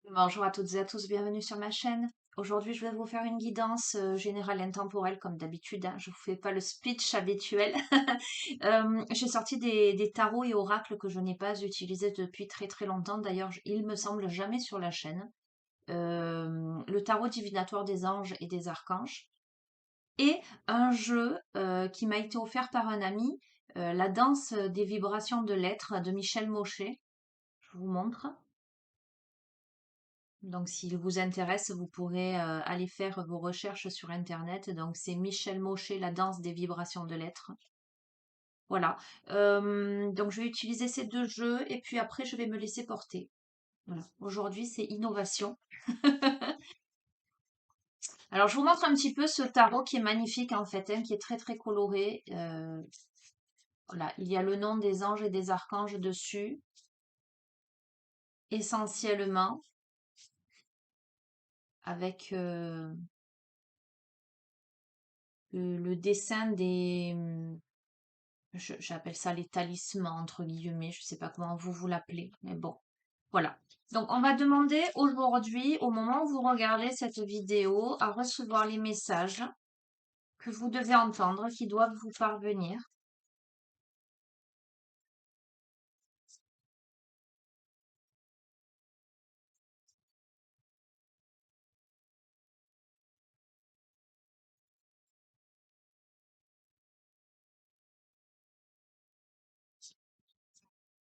Bonjour à toutes et à tous, bienvenue sur ma chaîne. Aujourd'hui, je vais vous faire une guidance générale intemporelle comme d'habitude, hein. Je vous fais pas le speech habituel. J'ai sorti des tarots et oracles que je n'ai pas utilisés depuis très très longtemps. D'ailleurs, il me semble jamais sur la chaîne. Le tarot divinatoire des anges et des archanges. Et un jeu qui m'a été offert par un ami, la danse des vibrations de l'être de Michel Maucher. Je vous montre. Donc, s'il vous intéresse, vous pourrez aller faire vos recherches sur Internet. Donc, c'est Michel Maucher, la danse des vibrations de l'être. Voilà. Donc, je vais utiliser ces deux jeux et puis après, je vais me laisser porter. Voilà. Aujourd'hui, c'est innovation. Alors, je vous montre un petit peu ce tarot qui est magnifique en fait, hein, qui est très très coloré. Voilà, il y a le nom des anges et des archanges dessus, essentiellement, avec le dessin des, j'appelle ça les talismans, entre guillemets, je sais pas comment vous l'appelez, mais bon, voilà. Donc, on va demander aujourd'hui, au moment où vous regardez cette vidéo, à recevoir les messages que vous devez entendre, qui doivent vous parvenir.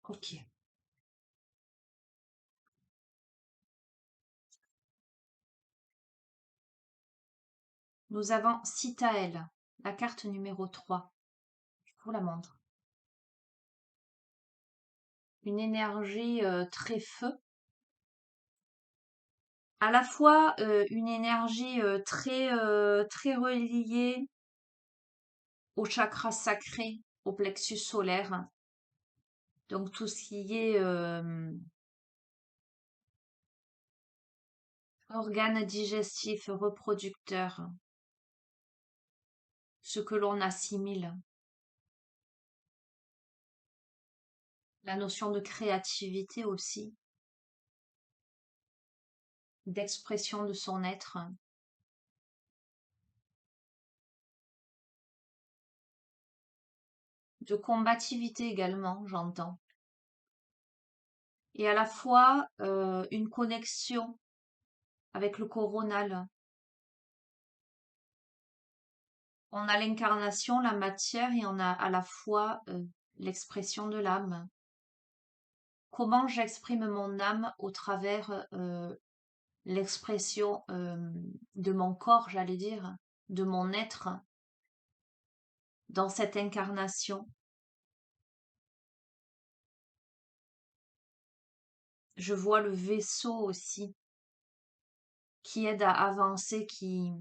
Ok. Nous avons Citaël, la carte numéro 3. Je vous la montre. Une énergie très feu. À la fois une énergie très reliée au chakra sacré, au plexus solaire. Donc tout ce qui est organes digestifs, reproducteurs, ce que l'on assimile, la notion de créativité aussi, d'expression de son être, de combativité également, j'entends. Et à la fois une connexion avec le coronal. On a l'incarnation, la matière et on a à la fois l'expression de l'âme. Comment j'exprime mon âme au travers l'expression de mon corps, j'allais dire, de mon être dans cette incarnation. Je vois le vaisseau aussi qui aide à avancer, qui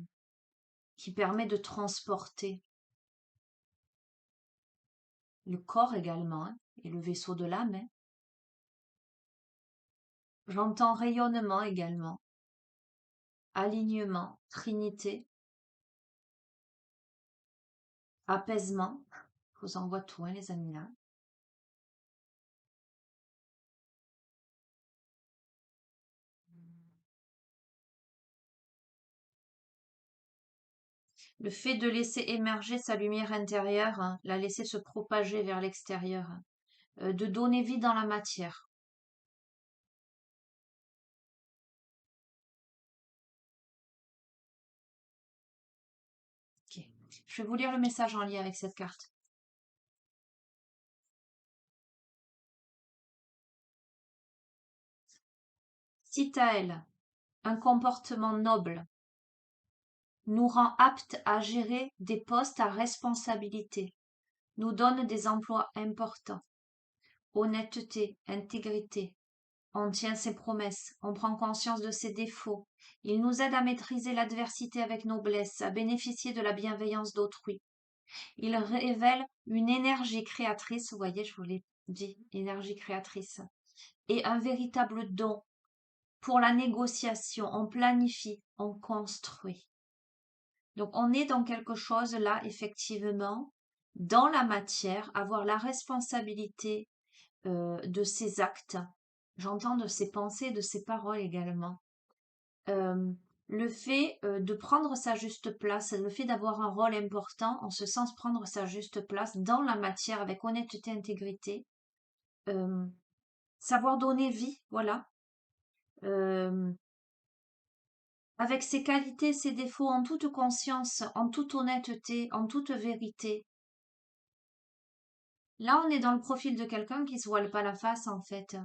permet de transporter le corps également, hein, et le vaisseau de l'âme, hein. J'entends rayonnement également, alignement, trinité, apaisement. Je vous envoie tout, hein, les amis, là. Le fait de laisser émerger sa lumière intérieure, hein, la laisser se propager vers l'extérieur, hein, de donner vie dans la matière. Ok. Je vais vous lire le message en lien avec cette carte. Citaël, un comportement noble, nous rend aptes à gérer des postes à responsabilité, nous donne des emplois importants. Honnêteté, intégrité. On tient ses promesses, on prend conscience de ses défauts. Il nous aide à maîtriser l'adversité avec noblesse, à bénéficier de la bienveillance d'autrui. Il révèle une énergie créatrice, vous voyez, je vous l'ai dit, énergie créatrice, et un véritable don pour la négociation. On planifie, on construit. Donc on est dans quelque chose là, effectivement, dans la matière, avoir la responsabilité de ses actes, j'entends de ses pensées, de ses paroles également. Le fait de prendre sa juste place, le fait d'avoir un rôle important, en ce sens prendre sa juste place dans la matière avec honnêteté, intégrité, euh, savoir donner vie, voilà, euh, avec ses qualités, ses défauts, en toute conscience, en toute honnêteté, en toute vérité. Là, on est dans le profil de quelqu'un qui se voile pas la face, en fait,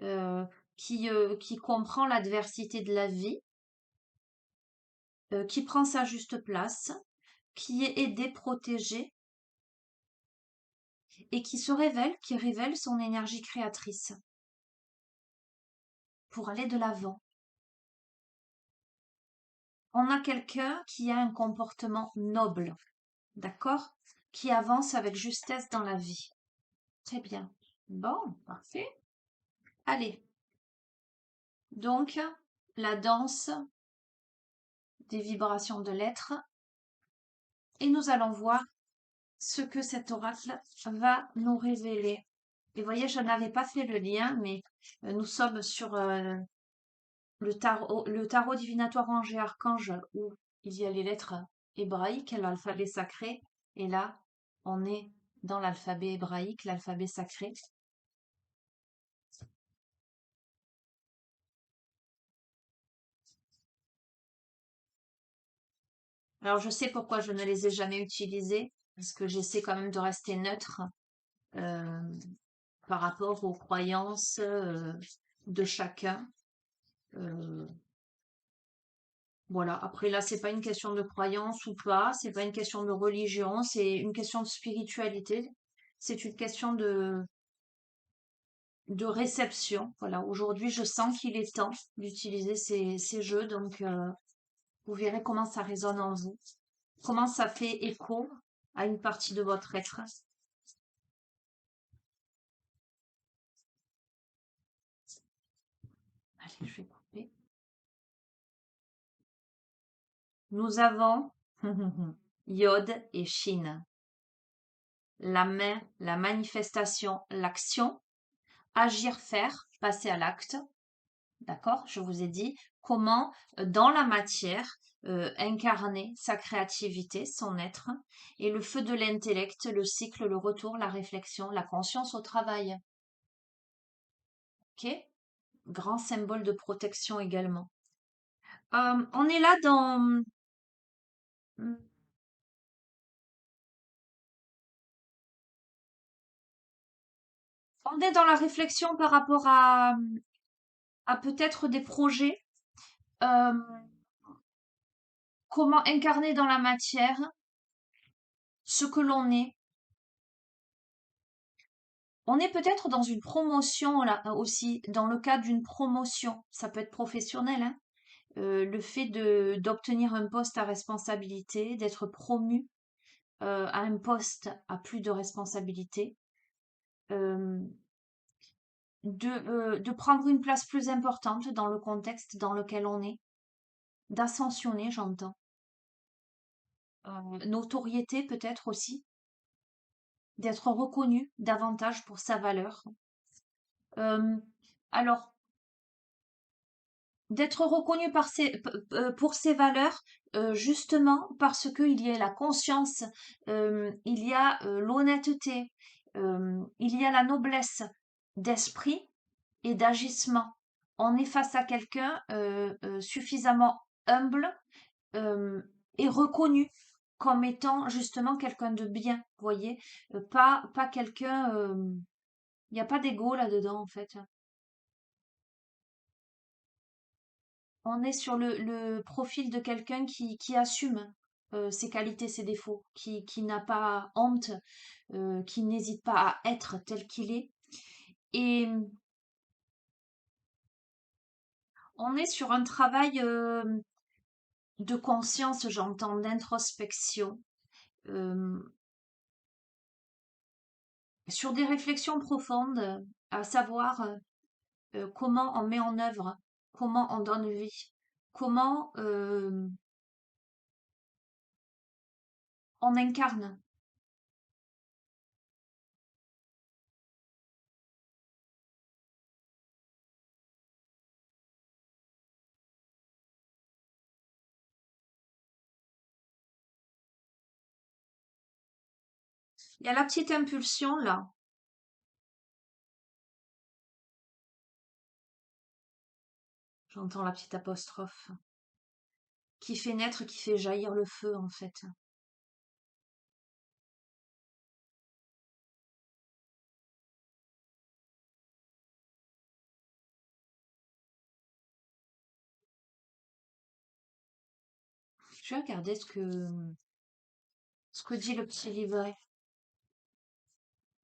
euh, qui comprend l'adversité de la vie, qui prend sa juste place, qui est aidé, protégé, et qui révèle son énergie créatrice pour aller de l'avant. On a quelqu'un qui a un comportement noble, d'accord? Qui avance avec justesse dans la vie. Très bien. Bon, parfait. Allez. Donc, la danse des vibrations de l'être. Et nous allons voir ce que cet oracle va nous révéler. Et vous voyez, je n'avais pas fait le lien, mais nous sommes sur le tarot divinatoire ange et archange où il y a les lettres hébraïques, l'alphabet sacré. Et là, on est dans l'alphabet hébraïque, l'alphabet sacré. Alors, je sais pourquoi je ne les ai jamais utilisés, parce que j'essaie quand même de rester neutre euh, par rapport aux croyances de chacun. Euh, voilà. Après, là, c'est pas une question de croyance ou pas, c'est pas une question de religion, c'est une question de spiritualité. C'est une question de réception. Voilà. Aujourd'hui, je sens qu'il est temps d'utiliser ces jeux, donc vous verrez comment ça résonne en vous, comment ça fait écho à une partie de votre être. Allez, je vais couper. Nous avons Yod et Shin. La main, la manifestation, l'action, agir, faire, passer à l'acte. D'accord? Je vous ai dit comment, dans la matière, incarner sa créativité, son être, et le feu de l'intellect, le cycle, le retour, la réflexion, la conscience au travail. Ok? Grand symbole de protection également. On est là dans... On est dans la réflexion par rapport à peut-être des projets. euh, Comment incarner dans la matière ce que l'on est. On est peut-être dans une promotion là aussi, dans le cadre d'une promotion. Ça peut être professionnel, hein. Le fait d'obtenir un poste à responsabilité, d'être promu à un poste à plus de responsabilité, euh, de prendre une place plus importante dans le contexte dans lequel on est, d'ascensionner, j'entends. Notoriété peut-être aussi, d'être reconnu davantage pour sa valeur. Euh, alors, d'être reconnu pour ses valeurs, justement parce qu'il y a la conscience, il y a l'honnêteté, il y a la noblesse d'esprit et d'agissement. On est face à quelqu'un suffisamment humble euh, et reconnu comme étant justement quelqu'un de bien, vous voyez, pas quelqu'un, il n'y a pas d'ego là-dedans en fait. On est sur le profil de quelqu'un qui assume ses qualités, ses défauts, qui n'a pas honte, qui n'hésite pas à être tel qu'il est. Et on est sur un travail de conscience, j'entends, d'introspection, euh, sur des réflexions profondes, à savoir comment on met en œuvre, comment on donne vie, comment on incarne. Il y a la petite impulsion là. J'entends la petite apostrophe. Qui fait naître, qui fait jaillir le feu en fait. Je vais regarder ce que dit le petit livret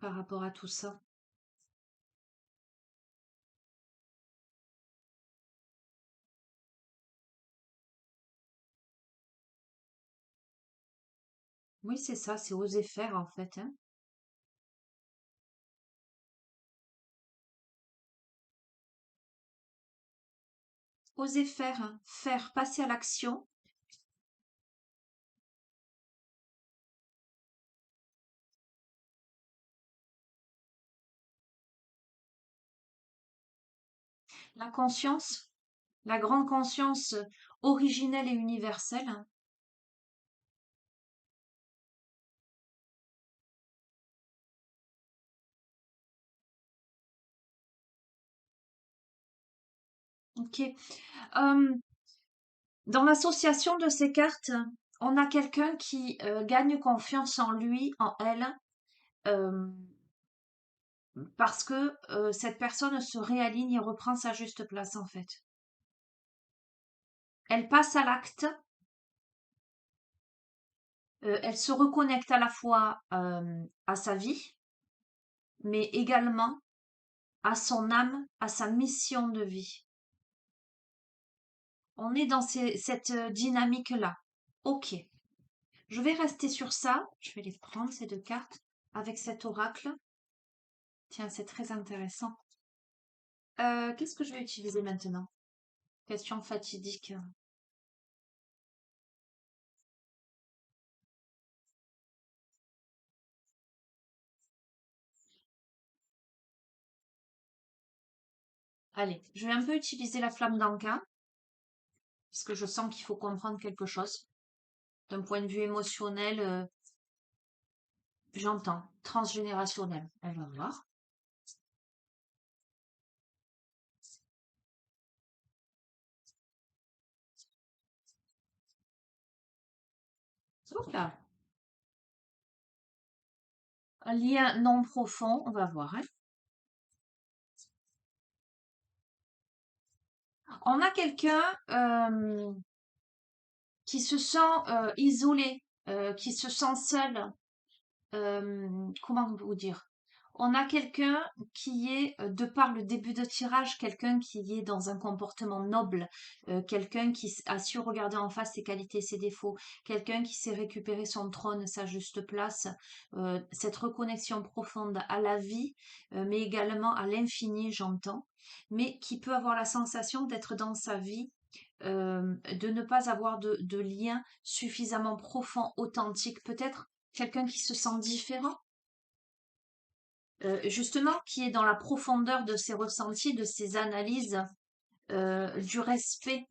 par rapport à tout ça. Oui, c'est ça, c'est oser faire en fait, hein. Oser faire, hein. Faire, passer à l'action. La conscience, la grande conscience originelle et universelle, hein. Ok. Euh, Dans l'association de ces cartes, on a quelqu'un qui gagne confiance en lui, en elle, euh, parce que cette personne se réaligne et reprend sa juste place en fait. Elle passe à l'acte, elle se reconnecte à la fois à sa vie, mais également à son âme, à sa mission de vie. On est dans cette dynamique-là. Ok, je vais rester sur ça. Je vais les prendre, ces deux cartes, avec cet oracle. Tiens, c'est très intéressant. Qu'est-ce que je vais utiliser maintenant? Question fatidique. Allez, je vais un peu utiliser la flamme d'Anka, parce que je sens qu'il faut comprendre quelque chose. D'un point de vue émotionnel, j'entends. Transgénérationnel. Elle va voir. Hop là. Un lien non profond, on va voir, hein. On a quelqu'un qui se sent isolé, qui se sent seul. Comment vous dire? On a quelqu'un qui est, de par le début de tirage, quelqu'un qui est dans un comportement noble, quelqu'un qui a su regarder en face ses qualités, ses défauts, quelqu'un qui sait récupérer son trône, sa juste place, cette reconnexion profonde à la vie, mais également à l'infini, j'entends, mais qui peut avoir la sensation d'être dans sa vie, de ne pas avoir de lien suffisamment profond, authentique, peut-être quelqu'un qui se sent différent, justement, qui est dans la profondeur de ses ressentis, de ses analyses, du respect,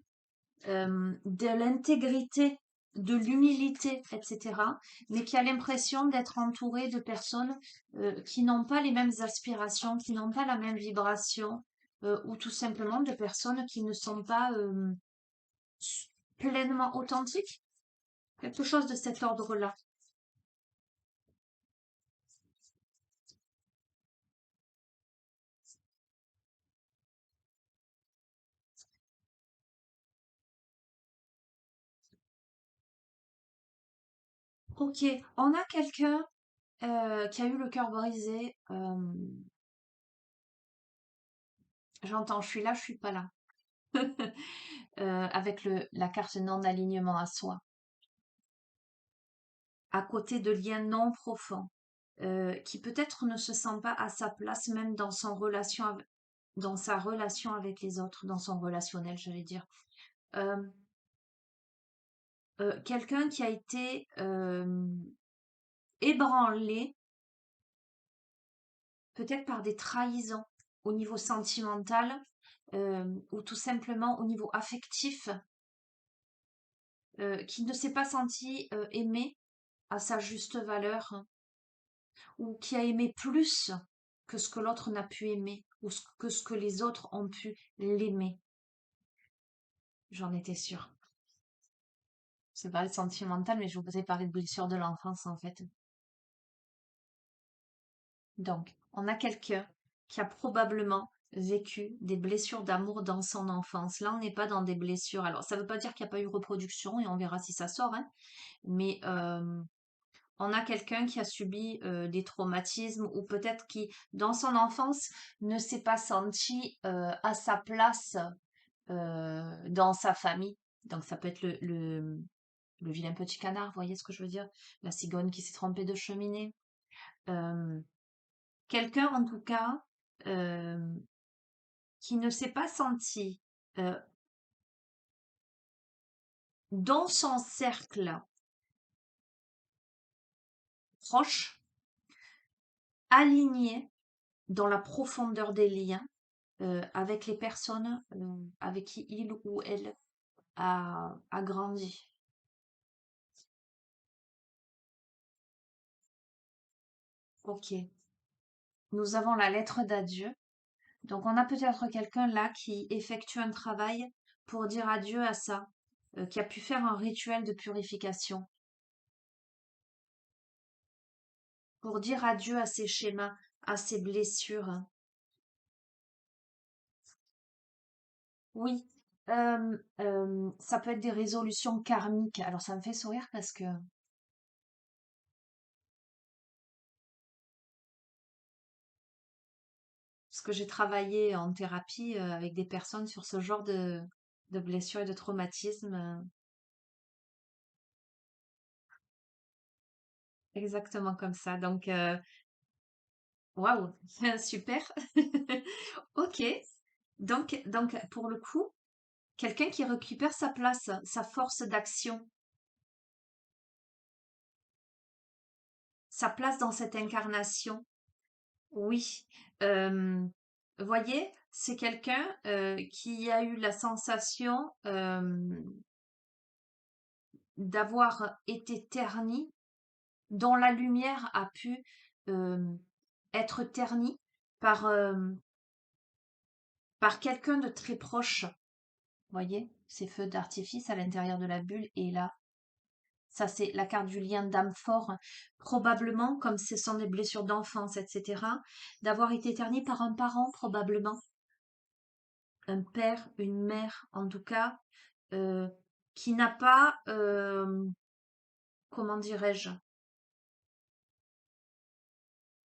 de l'intégrité, de l'humilité, etc., mais qui a l'impression d'être entouré de personnes qui n'ont pas les mêmes aspirations, qui n'ont pas la même vibration, ou tout simplement de personnes qui ne sont pas pleinement authentiques, quelque chose de cet ordre-là. Ok, on a quelqu'un qui a eu le cœur brisé. J'entends, je suis là, je suis pas là. Avec la carte non-alignement à soi, à côté de liens non profonds, qui peut-être ne se sent pas à sa place même dans dans sa relation avec les autres, dans son relationnel, j'allais dire. Euh, Quelqu'un qui a été ébranlé, peut-être par des trahisons au niveau sentimental, ou tout simplement au niveau affectif, qui ne s'est pas senti aimé à sa juste valeur, ou qui a aimé plus que ce que l'autre n'a pu aimer, ou que ce que les autres ont pu l'aimer. J'en étais sûre. C'est pas sentimental, mais je vous ai parlé de blessures de l'enfance en fait. Donc, on a quelqu'un qui a probablement vécu des blessures d'amour dans son enfance. Là, on n'est pas dans des blessures. Alors, ça ne veut pas dire qu'il n'y a pas eu reproduction, et on verra si ça sort, hein. Mais on a quelqu'un qui a subi des traumatismes ou peut-être qui, dans son enfance, ne s'est pas senti à sa place dans sa famille. Donc, ça peut être le vilain petit canard, vous voyez ce que je veux dire? La cigogne qui s'est trompée de cheminée. Euh, Quelqu'un, en tout cas, euh, qui ne s'est pas senti euh, dans son cercle proche, aligné dans la profondeur des liens avec les personnes avec qui il ou elle a grandi. Ok, nous avons la lettre d'adieu. Donc on a peut-être quelqu'un là qui effectue un travail pour dire adieu à ça, qui a pu faire un rituel de purification, pour dire adieu à ses schémas, à ses blessures. Oui, ça peut être des résolutions karmiques. Alors ça me fait sourire parce que j'ai travaillé en thérapie avec des personnes sur ce genre de blessures et de traumatismes. Exactement comme ça. Donc, waouh, super. Ok. Donc, pour le coup, quelqu'un qui récupère sa place, sa force d'action, sa place dans cette incarnation. Oui. Voyez, c'est quelqu'un qui a eu la sensation d'avoir été terni, dont la lumière a pu euh, être ternie par, par quelqu'un de très proche. Voyez, ces feux d'artifice à l'intérieur de la bulle et là, ça c'est la carte du lien d'âme fort, probablement, comme ce sont des blessures d'enfance, etc., d'avoir été terni par un parent, probablement, un père, une mère, en tout cas, euh, qui n'a pas, comment dirais-je,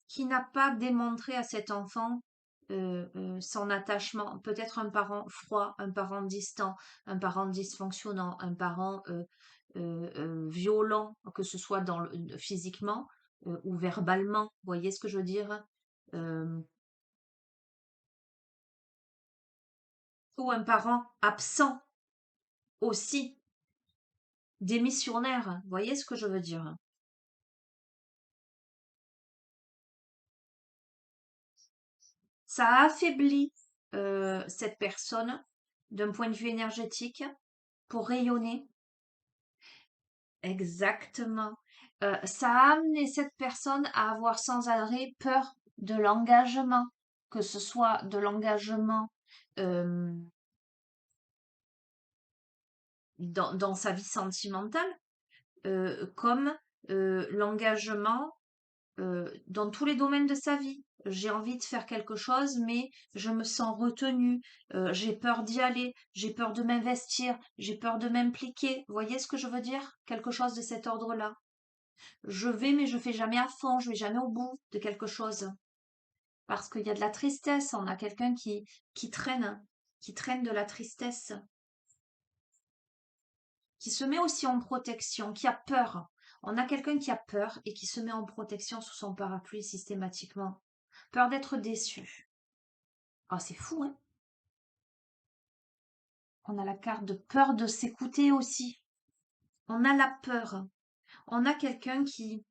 qui n'a pas démontré à cet enfant son attachement, peut-être un parent froid, un parent distant, un parent dysfonctionnant, un parent violent, que ce soit physiquement ou verbalement, vous voyez ce que je veux dire? Euh, ou un parent absent aussi, démissionnaire, vous voyez ce que je veux dire? Ça a affaibli cette personne d'un point de vue énergétique pour rayonner. Exactement. Ça a amené cette personne à avoir sans arrêt peur de l'engagement, que ce soit de l'engagement euh, dans sa vie sentimentale, comme l'engagement dans tous les domaines de sa vie. J'ai envie de faire quelque chose, mais je me sens retenue, j'ai peur d'y aller, j'ai peur de m'investir, j'ai peur de m'impliquer. Vous voyez ce que je veux dire? Quelque chose de cet ordre-là. Je vais, mais je fais jamais à fond, je vais jamais au bout de quelque chose. Parce qu'il y a de la tristesse, on a quelqu'un qui traîne de la tristesse, qui se met aussi en protection, qui a peur. On a quelqu'un qui a peur et qui se met en protection sous son parapluie systématiquement. Peur d'être déçu. Ah, c'est fou, hein? On a la carte de peur de s'écouter aussi. On a la peur. On a quelqu'un qui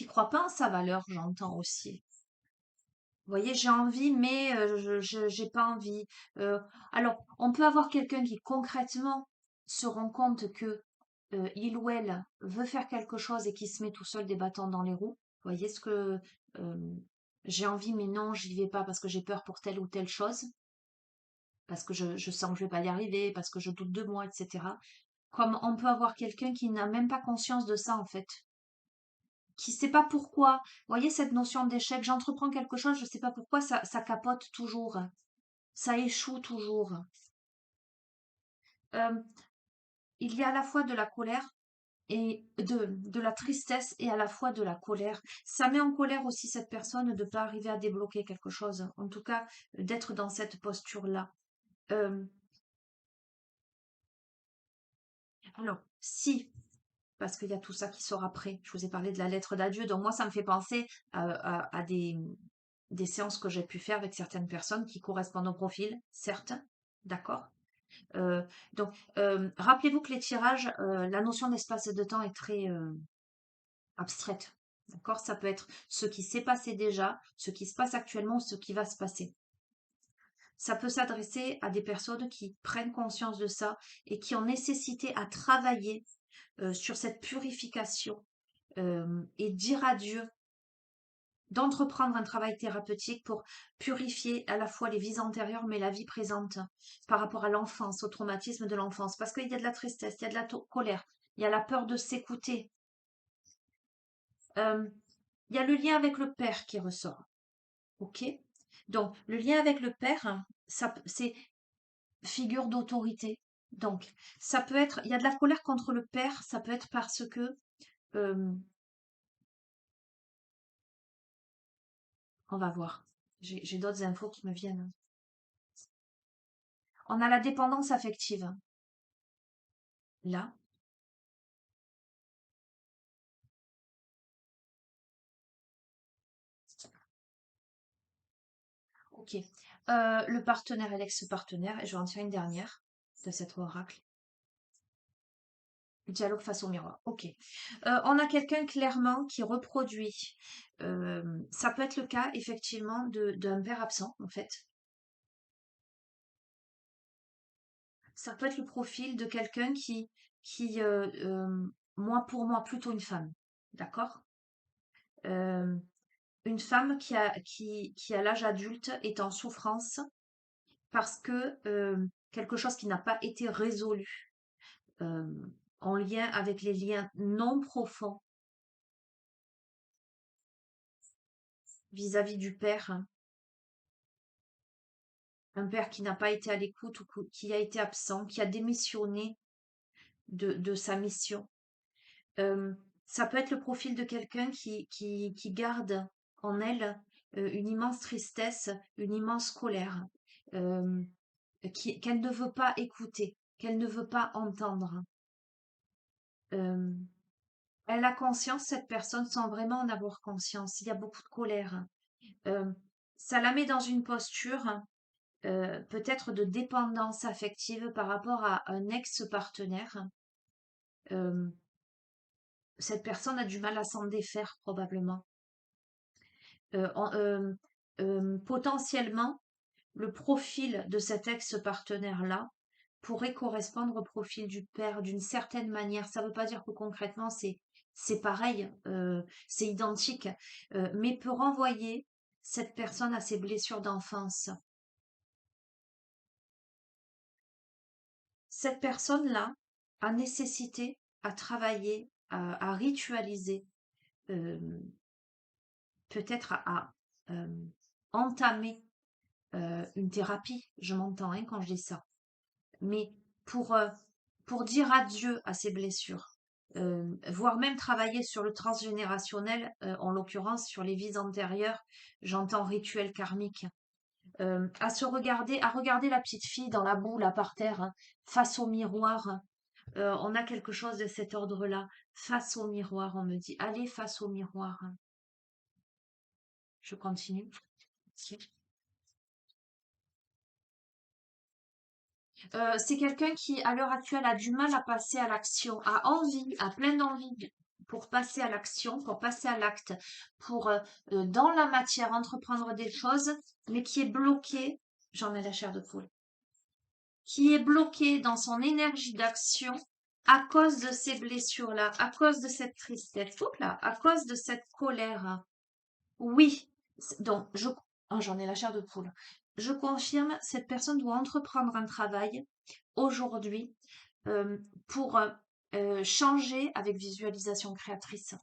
croit pas en sa valeur, j'entends aussi. Vous voyez, j'ai envie, mais j'ai pas envie. Alors, on peut avoir quelqu'un qui concrètement se rend compte que il ou elle veut faire quelque chose et qui se met tout seul des bâtons dans les roues. voyez ce que j'ai envie, mais non, j'y vais pas parce que j'ai peur pour telle ou telle chose, parce que je sens que je vais pas y arriver, parce que je doute de moi, etc. Comme on peut avoir quelqu'un qui n'a même pas conscience de ça, en fait, qui sait pas pourquoi. Vous voyez cette notion d'échec, j'entreprends quelque chose, je sais pas pourquoi, ça capote toujours, ça échoue toujours. Euh, il y a à la fois de la colère et de la tristesse et à la fois de la colère. Ça met en colère aussi cette personne de ne pas arriver à débloquer quelque chose, en tout cas d'être dans cette posture-là. Euh, alors, si, parce qu'il y a tout ça qui sort après, je vous ai parlé de la lettre d'adieu, donc moi ça me fait penser à des séances que j'ai pu faire avec certaines personnes qui correspondent au profil, certes, d'accord. Euh, donc, rappelez-vous que les tirages, la notion d'espace et de temps est très abstraite. D'accord? Ça peut être ce qui s'est passé déjà, ce qui se passe actuellement, ce qui va se passer. Ça peut s'adresser à des personnes qui prennent conscience de ça et qui ont nécessité à travailler sur cette purification et dire à Dieu d'entreprendre un travail thérapeutique pour purifier à la fois les vies antérieures mais la vie présente par rapport à l'enfance, au traumatisme de l'enfance. Parce qu'il y a de la tristesse, il y a de la colère, il y a la peur de s'écouter. Il y a le lien avec le père qui ressort. Ok? Donc, le lien avec le père, c'est figure d'autorité. Donc, ça peut être, il y a de la colère contre le père, ça peut être parce que, euh, on va voir, j'ai d'autres infos qui me viennent. On a la dépendance affective. Là, ok. Le partenaire et l'ex-partenaire, et je vais en tirer une dernière de cet oracle. Dialogue face au miroir. Ok. On a quelqu'un clairement qui reproduit. Ça peut être le cas effectivement d'un père absent en fait. Ça peut être le profil de quelqu'un qui moi pour moi plutôt une femme, d'accord? Euh, une femme qui à l'âge adulte est en souffrance parce que quelque chose qui n'a pas été résolu euh, en lien avec les liens non profonds vis-à-vis du père, hein. Un père qui n'a pas été à l'écoute ou qui a été absent, qui a démissionné de sa mission. Euh, Ça peut être le profil de quelqu'un qui garde en elle une immense tristesse, une immense colère, euh, qu'elle ne veut pas écouter, qu'elle ne veut pas entendre. Euh, Elle a conscience, cette personne, sans vraiment en avoir conscience. Il y a beaucoup de colère. Euh, Ça la met dans une posture peut-être de dépendance affective par rapport à un ex-partenaire. Euh, cette personne a du mal à s'en défaire probablement. Potentiellement, le profil de cet ex-partenaire-là pourrait correspondre au profil du père d'une certaine manière. Ça ne veut pas dire que concrètement c'est pareil, c'est identique, mais peut renvoyer cette personne à ses blessures d'enfance. Cette personne-là a nécessité à travailler, à ritualiser, euh, peut-être à entamer une thérapie. Je m'entends hein, quand je dis ça. Mais pour, euh, pour dire adieu à ces blessures, voire même travailler sur le transgénérationnel, en l'occurrence sur les vies antérieures, j'entends rituel karmique, à regarder la petite fille dans la boue là par terre, hein, face au miroir. On a quelque chose de cet ordre-là. Face au miroir, on me dit, allez face au miroir. Je continue. C'est quelqu'un qui, à l'heure actuelle, a du mal à passer à l'action, a plein d'envie pour passer à l'action, pour passer à l'acte, pour, dans la matière, entreprendre des choses, mais qui est bloqué, j'en ai la chair de poule, qui est bloqué dans son énergie d'action à cause de ces blessures-là, à cause de cette tristesse, oups là, à cause de cette colère. Oui, donc oh, j'en ai la chair de poule. Je confirme, cette personne doit entreprendre un travail aujourd'hui euh, pour changer avec visualisation créatrice.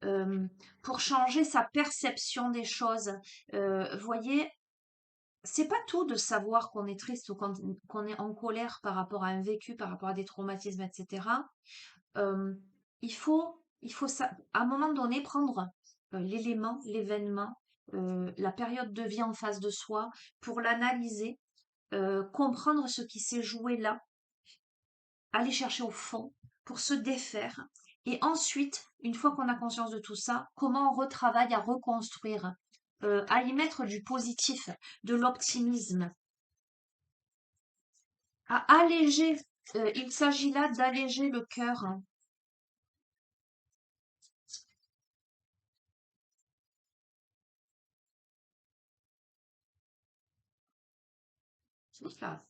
euh, pour changer sa perception des choses. Voyez, c'est pas tout de savoir qu'on est triste ou qu'on est en colère par rapport à un vécu, par rapport à des traumatismes, etc. Euh, à un moment donné, prendre l'élément, l'événement, la période de vie en face de soi pour l'analyser, comprendre ce qui s'est joué là, aller chercher au fond pour se défaire. Et ensuite, une fois qu'on a conscience de tout ça, comment on retravaille à reconstruire, à y mettre du positif, de l'optimisme, à alléger. Il s'agit là d'alléger le cœur. Là,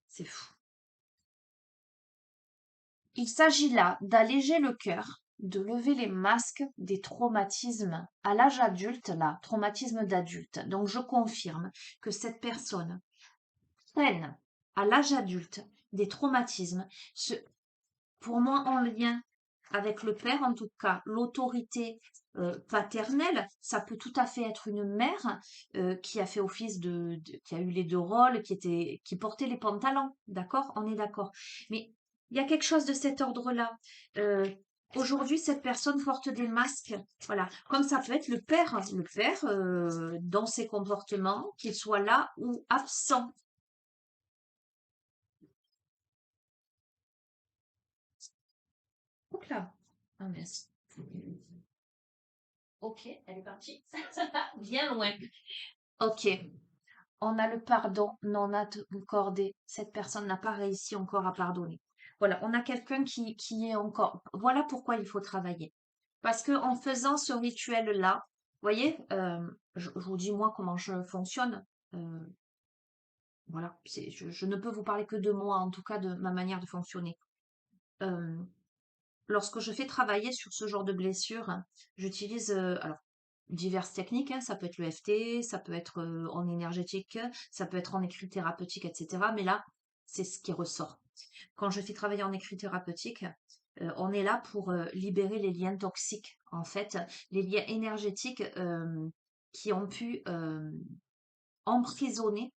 c'est fou. Il s'agit là d'alléger le cœur, de lever les masques des traumatismes à l'âge adulte, là, traumatisme d'adulte. Donc je confirme que cette personne prenne à l'âge adulte des traumatismes, pour moi en lien avec le père, en tout cas l'autorité paternelle, ça peut tout à fait être une mère qui a fait office qui a eu les deux rôles, qui portait les pantalons, d'accord? On est d'accord. Mais il y a quelque chose de cet ordre-là. Euh, Aujourd'hui, cette personne porte des masques, voilà. Comme ça peut être le père dans ses comportements, qu'il soit là ou absent. Oups là. Ah mince. Ok, elle est partie. Bien loin. Ok, on a le pardon non accordé. Cette personne n'a pas réussi encore à pardonner. Voilà, on a quelqu'un qui est encore. Voilà pourquoi il faut travailler. Parce que en faisant ce rituel-là, vous voyez, je vous dis moi comment je fonctionne. euh, voilà, je ne peux vous parler que de moi, en tout cas de ma manière de fonctionner. Euh, Lorsque je fais travailler sur ce genre de blessure, j'utilise alors diverses techniques, hein. Ça peut être le FT, ça peut être en énergétique, ça peut être en écrit thérapeutique, etc. Mais là, c'est ce qui ressort. Quand je fais travailler en écrit thérapeutique, on est là pour libérer les liens toxiques, en fait, les liens énergétiques qui ont pu emprisonner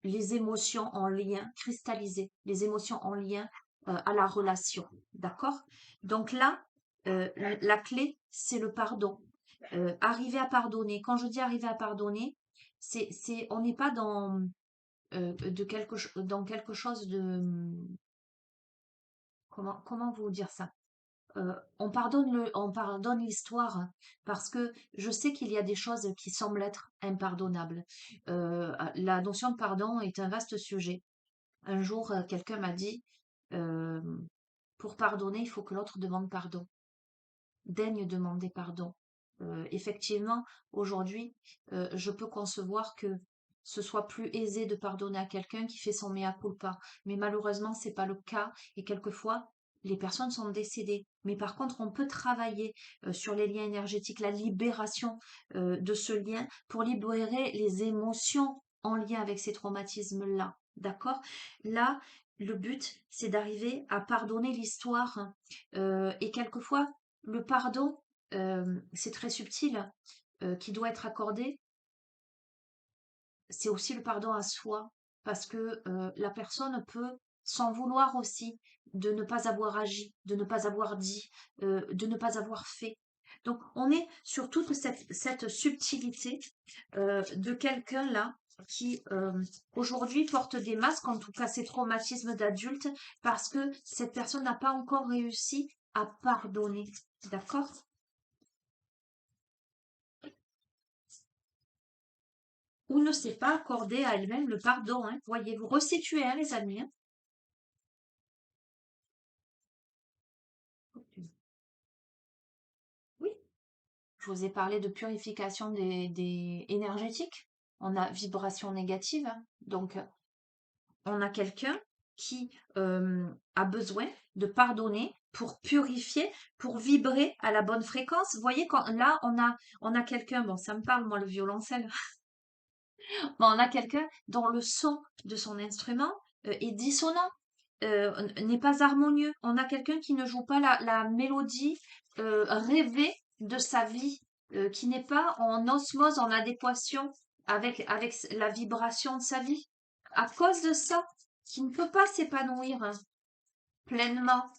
les émotions en lien, cristalliser les émotions en lien à la relation. D'accord? Donc là, la clé, c'est le pardon. Arriver à pardonner. Quand je dis arriver à pardonner, on n'est pas dans quelque chose de, comment vous dire ça? On pardonne l'histoire parce que je sais qu'il y a des choses qui semblent être impardonnables. La notion de pardon est un vaste sujet. Un jour, quelqu'un m'a dit, euh, pour pardonner, il faut que l'autre demande pardon. Daigne demander pardon. Effectivement, aujourd'hui, je peux concevoir que ce soit plus aisé de pardonner à quelqu'un qui fait son mea culpa. Mais malheureusement, c'est pas le cas. Et quelquefois, les personnes sont décédées. Mais par contre, on peut travailler sur les liens énergétiques, la libération de ce lien pour libérer les émotions en lien avec ces traumatismes-là. D'accord? Là, le but, c'est d'arriver à pardonner l'histoire. Et quelquefois, le pardon, c'est très subtil, qui doit être accordé, c'est aussi le pardon à soi, parce que la personne peut s'en vouloir aussi de ne pas avoir agi, de ne pas avoir dit, de ne pas avoir fait. Donc, on est sur toute cette subtilité de quelqu'un là qui aujourd'hui porte des masques, en tout cas ces traumatismes d'adulte, parce que cette personne n'a pas encore réussi à pardonner. D'accord? Ou ne s'est pas accordé à elle-même le pardon, hein. Voyez-vous, resituez, hein, les amis, hein. Oui, je vous ai parlé de purification des énergétiques. On a vibration négative, hein. Donc, on a quelqu'un qui a besoin de pardonner pour purifier, pour vibrer à la bonne fréquence. Vous voyez, quand là, on a quelqu'un, bon, ça me parle, moi, le violoncelle, mais on a quelqu'un dont le son de son instrument est dissonant, n'est pas harmonieux. On a quelqu'un qui ne joue pas la mélodie rêvée de sa vie, qui n'est pas en osmose, en adéquation avec la vibration de sa vie. À cause de ça, qui ne peut pas s'épanouir pleinement.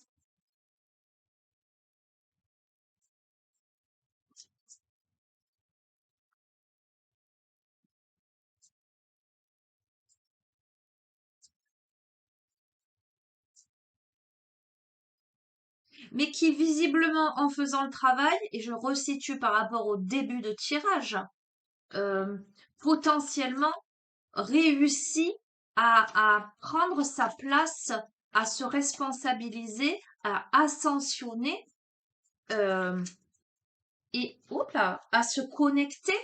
Mais qui visiblement, en faisant le travail, et je resitue par rapport au début de tirage, euh, potentiellement réussit à prendre sa place, à se responsabiliser, à ascensionner euh, et hop là, à se connecter.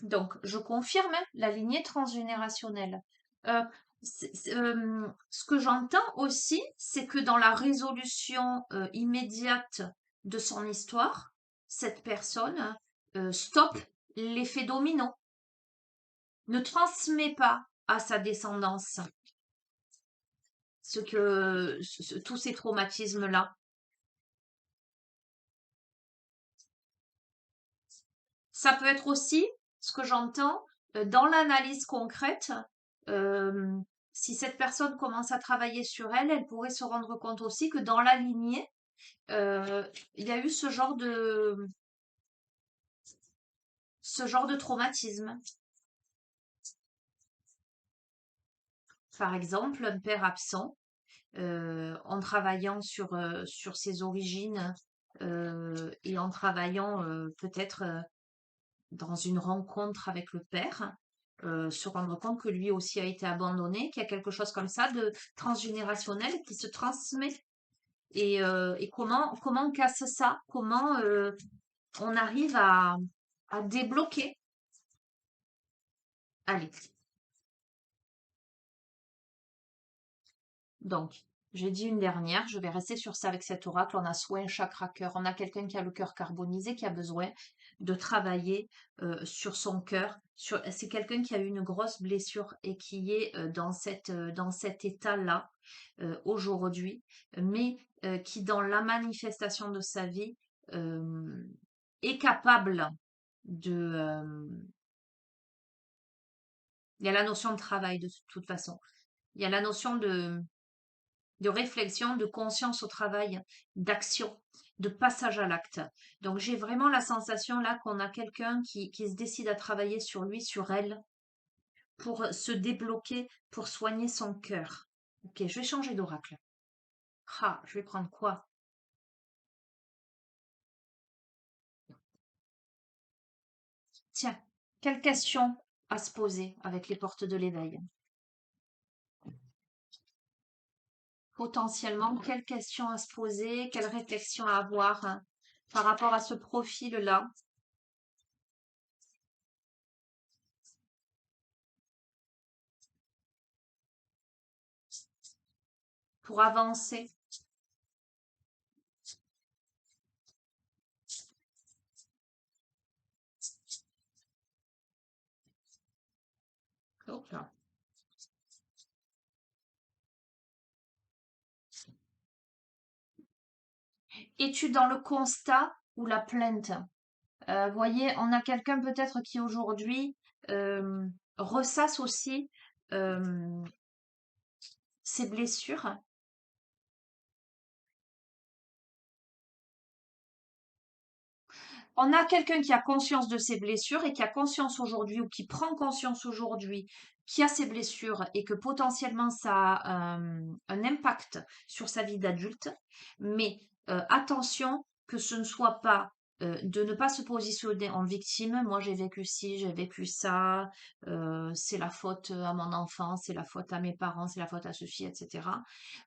Donc, je confirme hein, la lignée transgénérationnelle. Euh, ce que j'entends aussi, c'est que dans la résolution immédiate de son histoire, cette personne stoppe l'effet domino, ne transmet pas à sa descendance tous ces traumatismes-là. Ça peut être aussi, ce que j'entends, dans l'analyse concrète, euh, si cette personne commence à travailler sur elle, elle pourrait se rendre compte aussi que dans la lignée, euh, il y a eu ce genre de traumatisme. Par exemple, un père absent, en travaillant sur ses origines et en travaillant peut-être dans une rencontre avec le père, se rendre compte que lui aussi a été abandonné, qu'il y a quelque chose comme ça de transgénérationnel qui se transmet. Et comment on casse ça? Comment on arrive à débloquer? Allez, donc, j'ai dit une dernière, je vais rester sur ça avec cet oracle. On a soit un chakra cœur, on a quelqu'un qui a le cœur carbonisé, qui a besoin de travailler sur son cœur. C'est quelqu'un qui a eu une grosse blessure et qui est dans cet état-là aujourd'hui, mais qui dans la manifestation de sa vie euh, est capable de... il y a la notion de travail de toute façon. Il y a la notion de réflexion, de conscience au travail, d'action, de passage à l'acte. Donc j'ai vraiment la sensation là qu'on a quelqu'un qui se décide à travailler sur lui, sur elle, pour se débloquer, pour soigner son cœur. Ok, je vais changer d'oracle. Ah, je vais prendre quoi? Tiens, quelle question à se poser avec les portes de l'éveil? Potentiellement, quelle question à se poser, quelle réflexion à avoir hein, par rapport à ce profil-là pour avancer? Hop là. Es-tu dans le constat ou la plainte? Voyez, on a quelqu'un peut-être qui aujourd'hui euh, ressasse aussi euh, ses blessures. On a quelqu'un qui a conscience de ses blessures et qui a conscience aujourd'hui ou qui prend conscience aujourd'hui qui a ses blessures et que potentiellement ça a un impact sur sa vie d'adulte. Mais attention que ce ne soit pas de ne pas se positionner en victime. Moi, j'ai vécu ci, j'ai vécu ça, c'est la faute à mon enfant, c'est la faute à mes parents, c'est la faute à ceci, etc.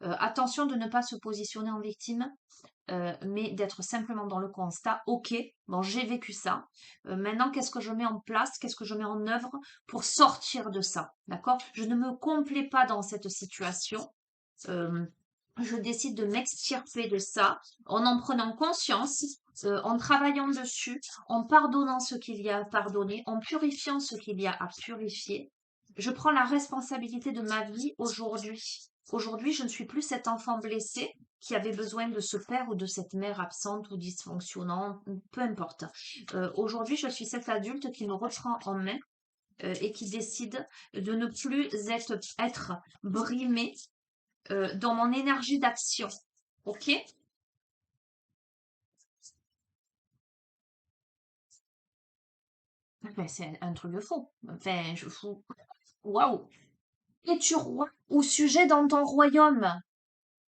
Attention de ne pas se positionner en victime mais d'être simplement dans le constat, ok, bon, j'ai vécu ça. Maintenant, qu'est-ce que je mets en place, qu'est-ce que je mets en œuvre pour sortir de ça, d'accord? Je ne me complais pas dans cette situation. je décide de m'extirper de ça en prenant conscience, en travaillant dessus, en pardonnant ce qu'il y a à pardonner, en purifiant ce qu'il y a à purifier. Je prends la responsabilité de ma vie aujourd'hui. Aujourd'hui, je ne suis plus cet enfant blessé qui avait besoin de ce père ou de cette mère absente ou dysfonctionnante, peu importe. Aujourd'hui, je suis cet adulte qui me reprend en main et qui décide de ne plus être brimé dans mon énergie d'action. Ok? Ben, c'est un truc de fou. Enfin, je fous. Waouh! Es-tu roi ou sujet dans ton royaume?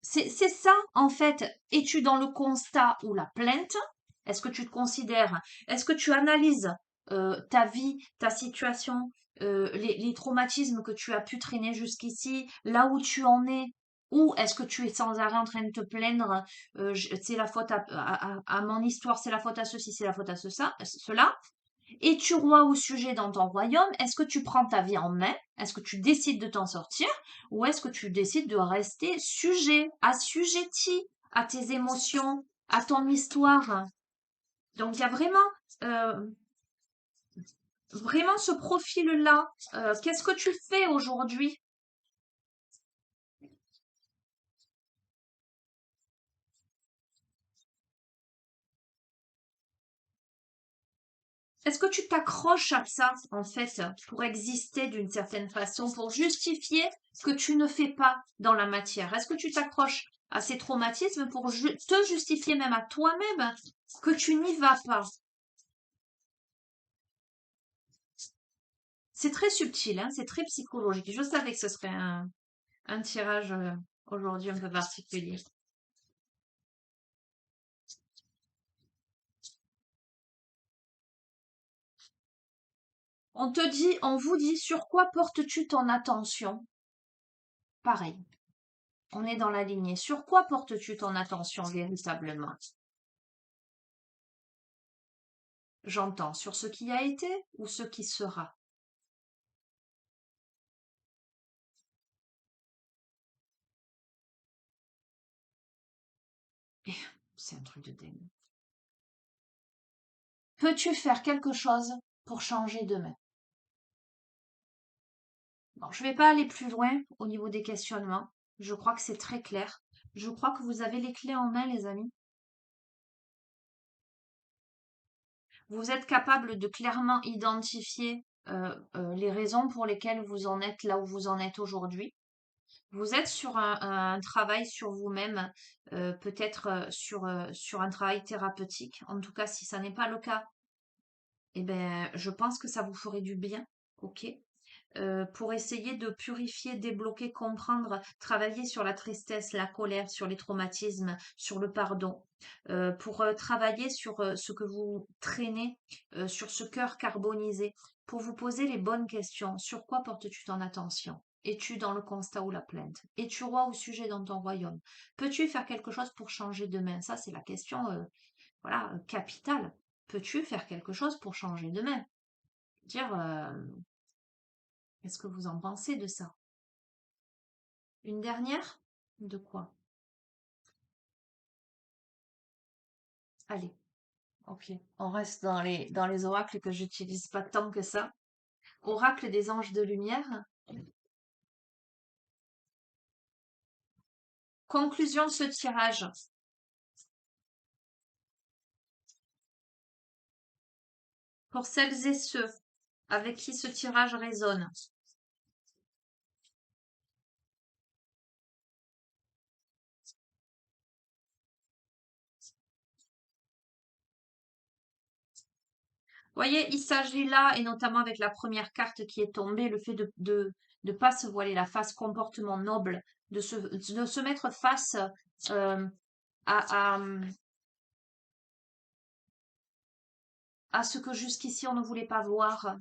C'est ça, en fait. Es-tu dans le constat ou la plainte? Est-ce que tu te considères, est-ce que tu analyses ta vie, ta situation, les traumatismes que tu as pu traîner jusqu'ici, là où tu en es? Ou est-ce que tu es sans arrêt en train de te plaindre, c'est la faute à mon histoire, c'est la faute à ceci, c'est la faute à cela? Es-tu roi ou sujet dans ton royaume? Est-ce que tu prends ta vie en main? Est-ce que tu décides de t'en sortir? Ou est-ce que tu décides de rester sujet, assujetti à tes émotions, à ton histoire? Donc il y a euh, vraiment ce profil-là. Qu'est-ce que tu fais aujourd'hui? Est-ce que tu t'accroches à ça, en fait, pour exister d'une certaine façon, pour justifier ce que tu ne fais pas dans la matière? Est-ce que tu t'accroches à ces traumatismes pour te justifier même à toi-même que tu n'y vas pas? C'est très subtil, hein, c'est très psychologique. Je savais que ce serait un tirage aujourd'hui un peu particulier. On te dit, on vous dit, sur quoi portes-tu ton attention? Pareil, on est dans la lignée. Sur quoi portes-tu ton attention véritablement? J'entends sur ce qui a été ou ce qui sera. Eh, c'est un truc de dingue. Peux-tu faire quelque chose pour changer demain? Bon, je ne vais pas aller plus loin au niveau des questionnements. Je crois que c'est très clair. Je crois que vous avez les clés en main, les amis. Vous êtes capable de clairement identifier les raisons pour lesquelles vous en êtes là où vous en êtes aujourd'hui. Vous êtes sur un travail sur vous-même, peut-être sur un travail thérapeutique. En tout cas, si ça n'est pas le cas, eh ben, je pense que ça vous ferait du bien, ok? Pour essayer de purifier, débloquer, comprendre, travailler sur la tristesse, la colère, sur les traumatismes, sur le pardon, pour travailler sur ce que vous traînez, sur ce cœur carbonisé, pour vous poser les bonnes questions. Sur quoi portes-tu ton attention? Es-tu dans le constat ou la plainte? Es-tu roi ou sujet dans ton royaume? Peux-tu faire quelque chose pour changer demain? Ça, c'est la question, voilà, capitale. Peux-tu faire quelque chose pour changer demain? Dire, qu'est-ce que vous en pensez de ça? Une dernière? De quoi? Allez, ok. On reste dans les oracles que j'utilise pas tant que ça. Oracle des anges de lumière. Conclusion de ce tirage. Pour celles et ceux avec qui ce tirage résonne. Voyez, il s'agit là, et notamment avec la première carte qui est tombée, le fait de pas se voiler la face, comportement noble, de se mettre face euh, à, à ce que jusqu'ici on ne voulait pas voir.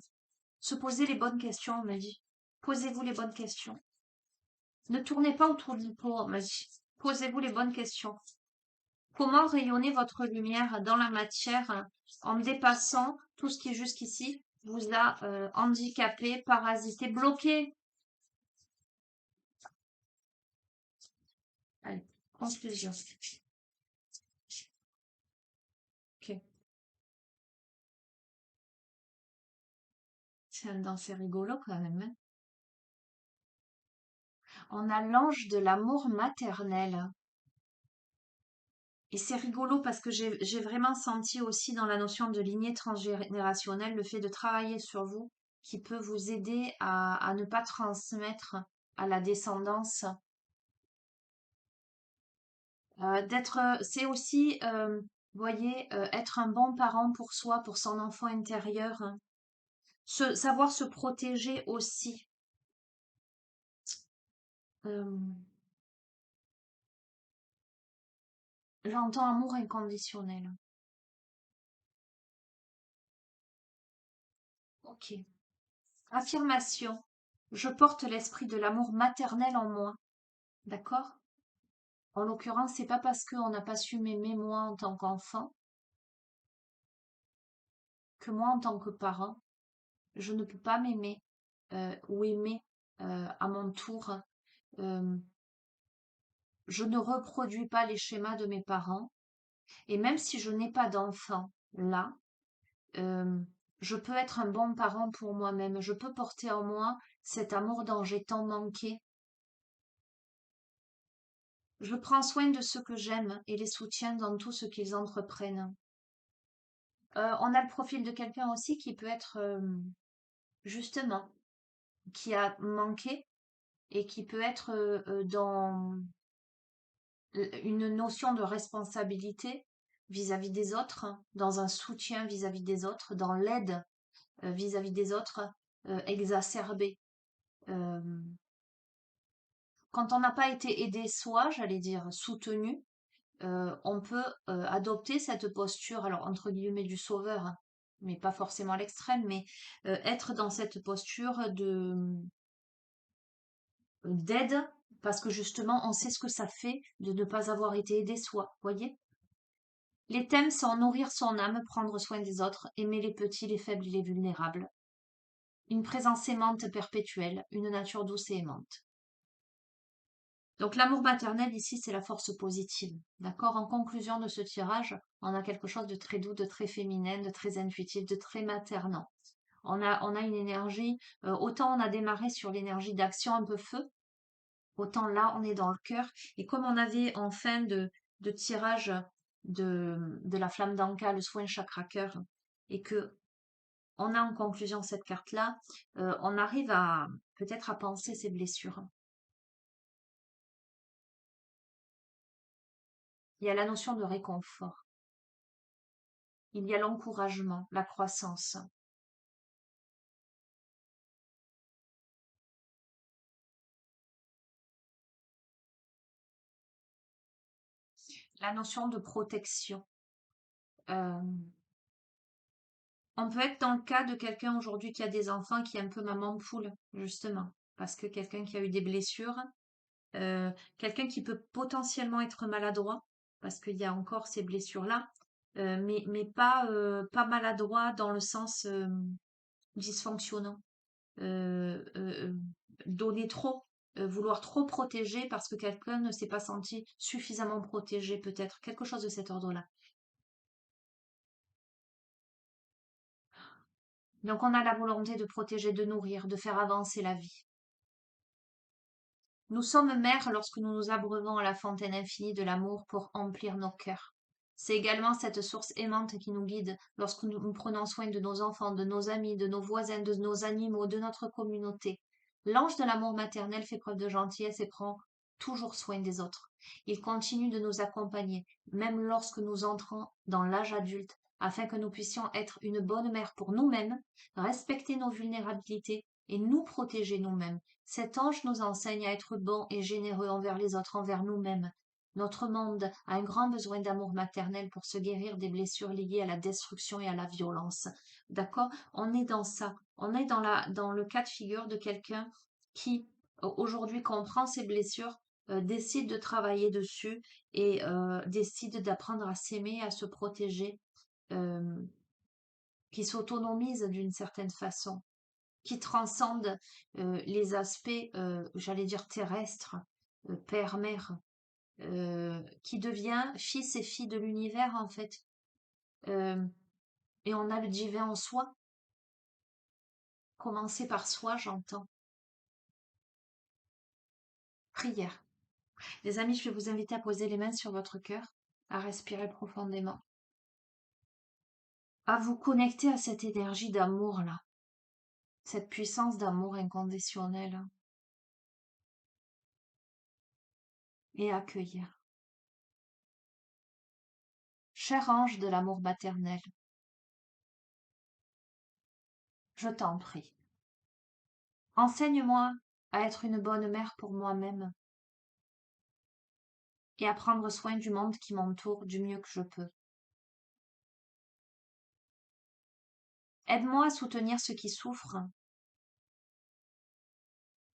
Se poser les bonnes questions, on m'a dit. Posez-vous les bonnes questions. Ne tournez pas autour du pot, on m'a dit. Posez-vous les bonnes questions. Comment rayonner votre lumière dans la matière en dépassant tout ce qui jusqu'ici vous a handicapé, parasité, bloqué? Conclusion. Ok. C'est rigolo quand même, hein. On a l'ange de l'amour maternel. Et c'est rigolo parce que j'ai vraiment senti aussi dans la notion de lignée transgénérationnelle le fait de travailler sur vous qui peut vous aider à ne pas transmettre à la descendance. C'est aussi, vous voyez, être un bon parent pour soi, pour son enfant intérieur, hein. Savoir se protéger aussi. Euh, J'entends amour inconditionnel. Ok. Affirmation. Je porte l'esprit de l'amour maternel en moi. D'accord? En l'occurrence, c'est pas parce qu'on n'a pas su m'aimer moi en tant qu'enfant que moi en tant que parent, je ne peux pas m'aimer ou aimer à mon tour. Euh, je ne reproduis pas les schémas de mes parents. Et même si je n'ai pas d'enfant là, euh, je peux être un bon parent pour moi-même. Je peux porter en moi cet amour dont j'ai tant manqué. Je prends soin de ceux que j'aime et les soutiens dans tout ce qu'ils entreprennent. On a le profil de quelqu'un aussi qui peut être justement qui a manqué et qui peut être dans une notion de responsabilité vis-à-vis des autres, dans un soutien vis-à-vis des autres, dans l'aide vis-à-vis des autres exacerbée. Euh, Quand on n'a pas été aidé soi, j'allais dire soutenu, on peut adopter cette posture, alors entre guillemets du sauveur, hein, mais pas forcément à l'extrême, mais être dans cette posture de d'aide parce que justement on sait ce que ça fait de ne pas avoir été aidé soi, voyez? Les thèmes sont nourrir son âme, prendre soin des autres, aimer les petits, les faibles et les vulnérables. Une présence aimante perpétuelle, une nature douce et aimante. Donc l'amour maternel ici, c'est la force positive. D'accord? En conclusion de ce tirage, on a quelque chose de très doux, de très féminin, de très intuitif, de très maternant. On a une énergie, autant on a démarré sur l'énergie d'action un peu feu, autant là on est dans le cœur. Et comme on avait en fin de tirage de la flamme d'Anka, le soin chakra cœur, et que on a en conclusion cette carte-là, on arrive à peut-être à penser ses blessures. Il y a la notion de réconfort. Il y a l'encouragement, la croissance, la notion de protection. Euh, on peut être dans le cas de quelqu'un aujourd'hui qui a des enfants qui est un peu maman poule, justement, parce que quelqu'un qui a eu des blessures, quelqu'un qui peut potentiellement être maladroit, parce qu'il y a encore ces blessures-là, mais pas maladroit dans le sens dysfonctionnant. Donner trop, vouloir trop protéger parce que quelqu'un ne s'est pas senti suffisamment protégé, peut-être, quelque chose de cet ordre-là. Donc on a la volonté de protéger, de nourrir, de faire avancer la vie. Nous sommes mères lorsque nous nous abreuvons à la fontaine infinie de l'amour pour emplir nos cœurs. C'est également cette source aimante qui nous guide lorsque nous prenons soin de nos enfants, de nos amis, de nos voisins, de nos animaux, de notre communauté. L'ange de l'amour maternel fait preuve de gentillesse et prend toujours soin des autres. Il continue de nous accompagner, même lorsque nous entrons dans l'âge adulte, afin que nous puissions être une bonne mère pour nous-mêmes, respecter nos vulnérabilités et nous protéger nous-mêmes. Cet ange nous enseigne à être bons et généreux envers les autres, envers nous-mêmes. Notre monde a un grand besoin d'amour maternel pour se guérir des blessures liées à la destruction et à la violence. D'accord? On est dans ça. On est dans le cas de figure de quelqu'un qui, aujourd'hui, comprend ses blessures, décide de travailler dessus et décide d'apprendre à s'aimer, à se protéger, euh, qui s'autonomise d'une certaine façon, qui transcende les aspects, j'allais dire terrestres, père-mère. qui devient fils et fille de l'univers en fait. Euh, et on a le divin en soi. Commencer par soi, j'entends. Prière. Les amis, je vais vous inviter à poser les mains sur votre cœur, à respirer profondément, à vous connecter à cette énergie d'amour là, cette puissance d'amour inconditionnel et accueillir. Cher ange de l'amour maternel, je t'en prie, enseigne-moi à être une bonne mère pour moi-même et à prendre soin du monde qui m'entoure du mieux que je peux. Aide-moi à soutenir ceux qui souffrent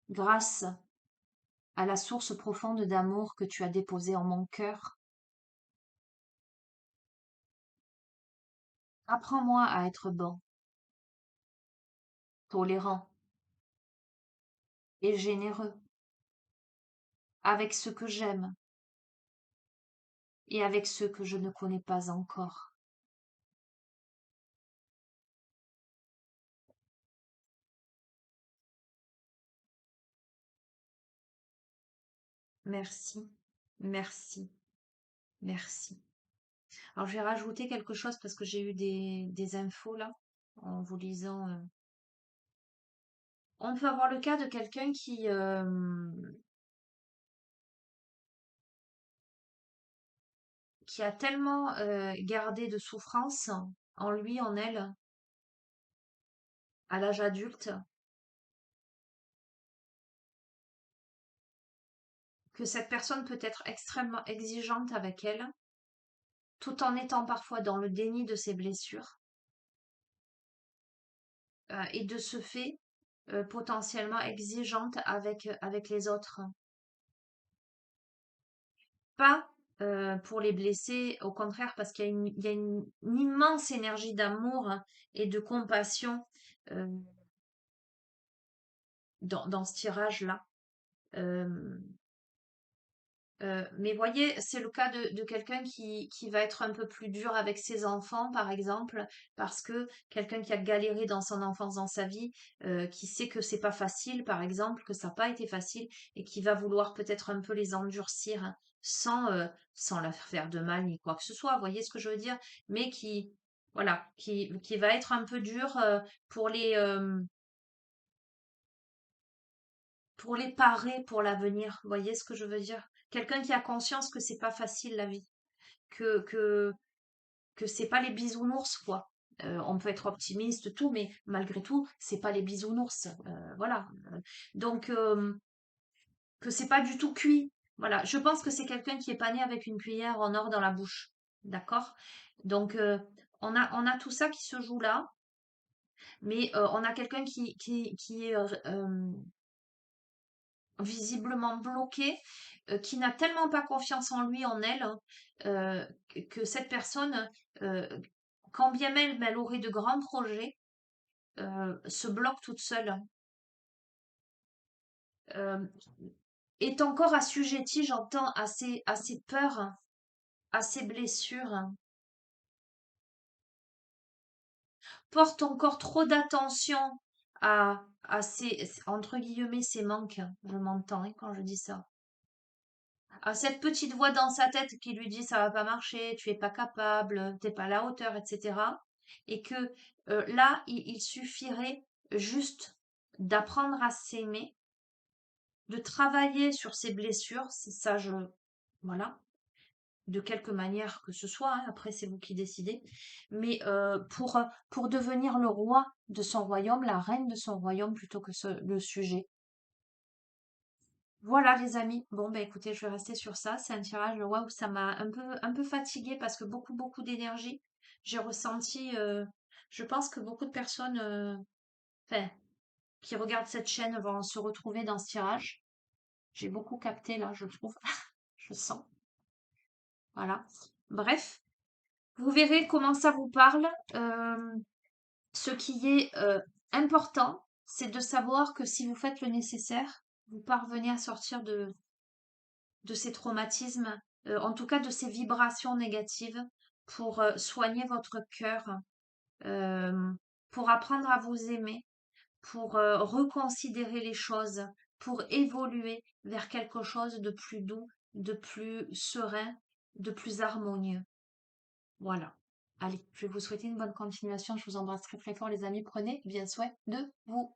grâce à la source profonde d'amour que tu as déposée en mon cœur. Apprends-moi à être bon, tolérant et généreux avec ceux que j'aime et avec ceux que je ne connais pas encore. Merci, merci, merci. Alors je vais rajouter quelque chose parce que j'ai eu des infos là en vous lisant. On peut avoir le cas de quelqu'un qui a tellement gardé de souffrance en lui, en elle, à l'âge adulte, que cette personne peut être extrêmement exigeante avec elle, tout en étant parfois dans le déni de ses blessures, et de ce fait, potentiellement exigeante avec les autres. Pas pour les blesser, au contraire, parce qu'il y a une immense énergie d'amour et de compassion euh, dans ce tirage-là. Euh, mais voyez, c'est le cas de quelqu'un qui va être un peu plus dur avec ses enfants, par exemple, parce que quelqu'un qui a galéré dans son enfance, dans sa vie, qui sait que c'est pas facile, par exemple, que ça n'a pas été facile, et qui va vouloir peut-être un peu les endurcir, hein, sans leur faire de mal ni quoi que ce soit, vous voyez ce que je veux dire? Mais voilà, qui va être un peu dur pour pour les parer pour l'avenir, vous voyez ce que je veux dire? Quelqu'un qui a conscience que c'est pas facile la vie, que que que c'est pas les bisounours quoi. On peut être optimiste tout, mais malgré tout, c'est pas les bisounours, voilà. Donc que c'est pas du tout cuit. Voilà, je pense que c'est quelqu'un qui est pas né avec une cuillère en or dans la bouche, d'accord? Donc on a tout ça qui se joue là, mais on a quelqu'un qui est visiblement bloqué, qui n'a tellement pas confiance en lui, en elle, hein, que cette personne, euh, quand bien même elle aurait de grands projets, se bloque toute seule, euh, est encore assujettie, j'entends, à ses peurs, à ses blessures, porte encore trop d'attention à ses, entre guillemets, ses manques. Je m'entends hein, quand je dis ça. À cette petite voix dans sa tête qui lui dit ça va pas marcher, tu es pas capable, t'es pas à la hauteur, etc. Et que là, il suffirait juste d'apprendre à s'aimer, de travailler sur ses blessures, c'est ça, voilà, de quelque manière que ce soit, hein, après c'est vous qui décidez, mais pour devenir le roi de son royaume, la reine de son royaume plutôt que le sujet. Voilà les amis. Bon bah écoutez, je vais rester sur ça. C'est un tirage, waouh, ça m'a un peu fatiguée parce que beaucoup d'énergie. J'ai ressenti, je pense que beaucoup de personnes, enfin, qui regardent cette chaîne vont se retrouver dans ce tirage. J'ai beaucoup capté là, je trouve. Je sens. Voilà. Bref, vous verrez comment ça vous parle. Ce qui est important, c'est de savoir que si vous faites le nécessaire, vous parvenez à sortir de ces traumatismes, en tout cas de ces vibrations négatives, pour soigner votre cœur, euh, pour apprendre à vous aimer, pour reconsidérer les choses, pour évoluer vers quelque chose de plus doux, de plus serein, de plus harmonieux. Voilà. Allez, je vais vous souhaiter une bonne continuation. Je vous embrasse très très fort les amis. Prenez bien soin de vous.